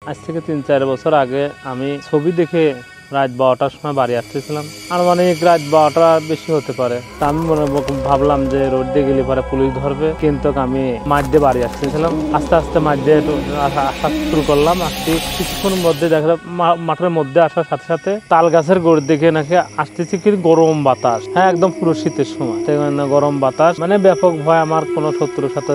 আজ থেকে ৩-৪ বছর আগে আমি ছবি দেখে রাত 12টার সময় বাড়ি আসতেছিলাম। আর মানে রাত 12টা বেশি হতে পারে। তা আমি ভাবলাম যে রোড দিয়ে গেলে পরে পুলিশ ধরবে, কিন্তু আমি মাঠ দিয়ে বাড়ি আসতেছিলাম। আস্তে আস্তে মাঠ দিয়ে আসা শুরু করলাম। আসতে কিছুক্ষণের মধ্যে দেখা মাঠের মধ্যে আসার সাথে সাথে তাল গাছের গোড় দিকে নাকি আসতেছি কিন্তু গরম বাতাস। হ্যাঁ, একদম পুরো শীতের সময় গরম বাতাস, মানে ব্যাপক ভয়। আমার কোনো শত্রুর সাথে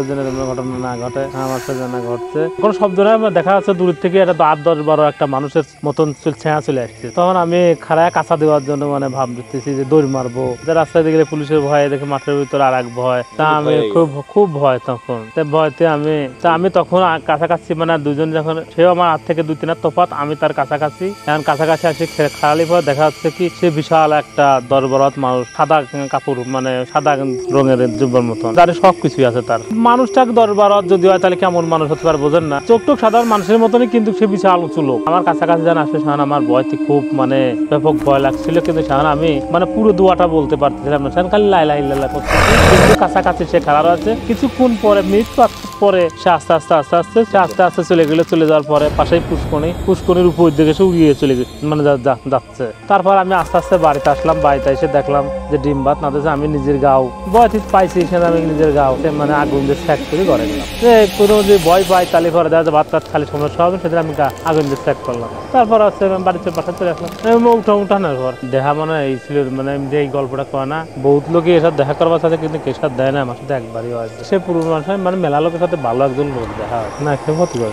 ঘটনা না ঘটে, আমার সাথে না ঘটছে কোনো শব্দ নয়। দেখা যাচ্ছে দূর থেকে একটা 8-10-12 একটা মানুষের মতন ছেঁয়া চলে আসছে। তখন আমি খাড়ায় কাঁচা দেওয়ার জন্য ভাবতেছি যে দৌড় মারবো। রাস্তায় গেলে পুলিশের ভয়ে দেখে মাঠের ভিতরে আর এক ভয়। তা আমি খুব ভয় তখন। ভয়তে আমি তখন কাছাকাছি, মানে দুজন যখন, সেও আমার হাত থেকে 2-3 হাত তফাৎ, আমি তার কাছাকাছি। এখন কাছাকাছি আসি খালি পর দেখা যাচ্ছে কি সে বিশাল একটা দরবরাত মানুষ, সাদা কাপড়, মানে সাদা রঙের যুবর মতন, তার সবকিছুই আছে। তার মানুষটাকে দরবারত যদি হয় তাহলে কেমন মানুষ হতে পারে বোঝেন না। চোখ সাধারণ মানুষের মতনই, কিন্তু সে বিশাল উঁচু লোক। আমার কাছাকাছি যেন আসে, সেখানে আমার ভয়তে খুব ব্যাপক ভয় লাগছিল। কিন্তু সেখানে আমি পুরো দুয়াটা বলতে পারতেছিলাম না, সেখানে খালি লাই লাই লাই করতেছি। কিন্তু কাছাকাছি সে খারাপ আছে। কিছুক্ষণ পরে, মিনিট পরে সে আস্তে আস্তে চলে যাওয়ার পরে পাশেই পুষ্কনির উপর দিকে সে উড়িয়ে চলে যাচ্ছে। তারপর আমি আস্তে আস্তে বাড়িতে আসলাম। বাড়িতে এসে দেখলাম যে ডিম ভাত না দিয়েছে। আমি নিজের গাও ভয় পাইছি, সেখানে আমি নিজের গাও আগুন দিয়ে স্যাক করে ঘরে গেলাম। যে কোনো যদি ভয় পাই তাহলে পরে দেখা যায় ভাত খালি সমস্যা হবে, সেদিন আমি আগুন দিয়ে স্যাক করলাম। তারপর হচ্ছে বাড়িতে বাসা চলে আসলাম। উঠানোর পর দেখা এই ছিল, এই গল্পটা কয় না, বহুত লোকে এসব দেখা করবার সাথে, কিন্তু কেসার দেয় না। আমার সাথে একবারই হয়। সে পুরো মানুষ, মেলা লোকের সাথে ভালো একজন লোক দেখা হয় না, সে ক্ষতি করে।